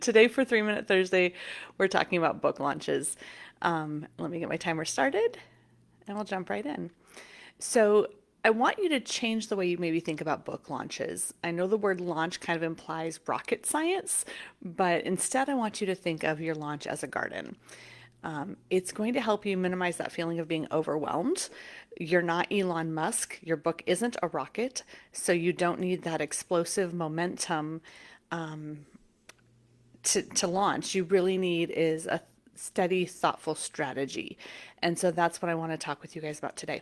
Today for 3 Minute Thursday, we're talking about book launches. Let me get my timer started and we'll jump right in. So, I want you to change the way you maybe think about book launches. I know the word launch kind of implies rocket science, but instead, I want you to think of your launch as a garden. It's going to help you minimize that feeling of being overwhelmed. You're not Elon Musk. Your book isn't a rocket, so you don't need that explosive momentum to launch. You really need is a steady, thoughtful strategy. And so that's what I want to talk with you guys about today.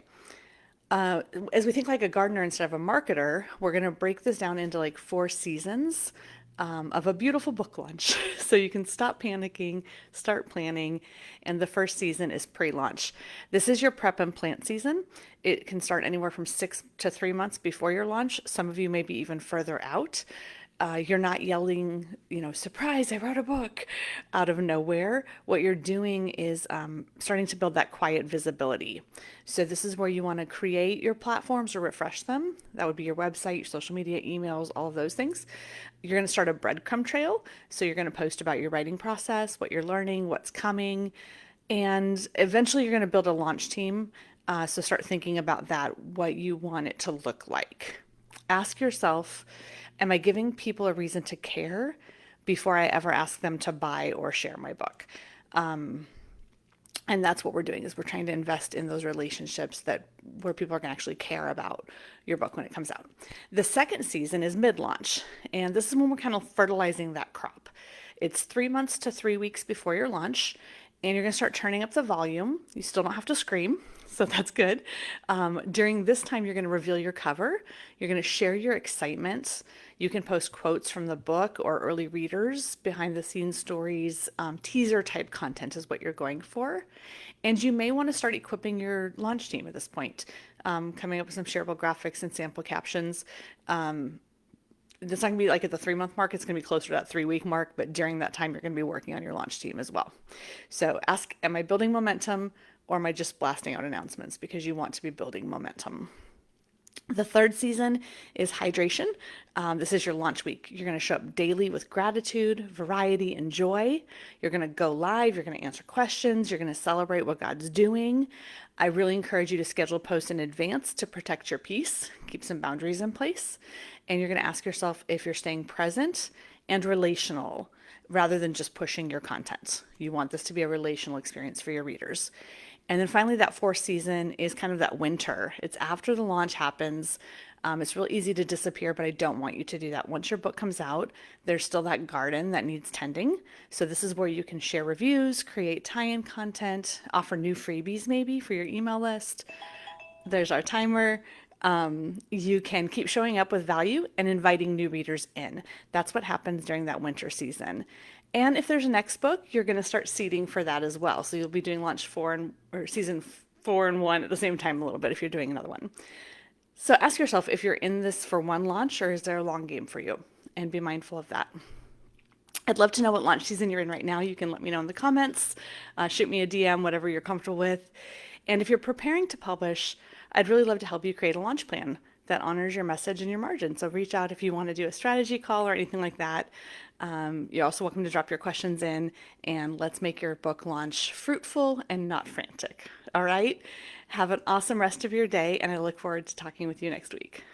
As we think like a gardener instead of a marketer, we're going to break this down into like 4 seasons of a beautiful book launch. So you can stop panicking, start planning. And the first season is pre launch. This is your prep and plant season. It can start anywhere from 6 to 3 months before your launch. Some of you may be even further out. You're not yelling, surprise, I wrote a book out of nowhere. What you're doing is starting to build that quiet visibility. So, this is where you want to create your platforms or refresh them. That would be your website, your social media, emails, all of those things. You're going to start a breadcrumb trail. So, you're going to post about your writing process, what you're learning, what's coming. And eventually, you're going to build a launch team. So, start thinking about that, what you want it to look like. Ask yourself, am I giving people a reason to care before I ever ask them to buy or share my book? And that's what we're doing is we're trying to invest in those relationships that where people are going to actually care about your book when it comes out. The second season is mid-launch, and this is when we're kind of fertilizing that crop. It's 3 months to 3 weeks before your launch, and you're going to start turning up the volume. You still don't have to scream, so that's good. During this time, you're going to reveal your cover. You're going to share your excitement. You can post quotes from the book or early readers, behind the scenes stories, teaser type content is what you're going for. And you may want to start equipping your launch team at this point, coming up with some shareable graphics and sample captions. It's not going to be like at the 3 month mark, it's going to be closer to that 3 week mark, but during that time, you're going to be working on your launch team as well. So ask, am I building momentum or am I just blasting out announcements? Because you want to be building momentum. The third season is hydration. This is your launch week. You're going to show up daily with gratitude, variety, and joy. You're going to go live. You're going to answer questions. You're going to celebrate what God's doing. I really encourage you to schedule posts in advance to protect your peace, keep some boundaries in place. And you're going to ask yourself if you're staying present and relational rather than just pushing your content. You want this to be a relational experience for your readers. And then finally, that fourth season is kind of that winter. It's after the launch happens. It's real easy to disappear, but I don't want you to do that. Once your book comes out, there's still that garden that needs tending. So this is where you can share reviews, create tie-in content, offer new freebies maybe for your email list. There's our timer. You can keep showing up with value and inviting new readers in. That's what happens during that winter season. And if there's a next book, you're going to start seeding for that as well. So you'll be doing launch four and or season 4 and 1 at the same time a little bit if you're doing another one. So ask yourself if you're in this for one launch or is there a long game for you? And be mindful of that. I'd love to know what launch season you're in right now. You can let me know in the comments, shoot me a DM, whatever you're comfortable with. And if you're preparing to publish, I'd really love to help you create a launch plan that honors your message and your margin. So reach out if you want to do a strategy call or anything like that. You're also welcome to drop your questions in and let's make your book launch fruitful and not frantic. All right. Have an awesome rest of your day, and I look forward to talking with you next week.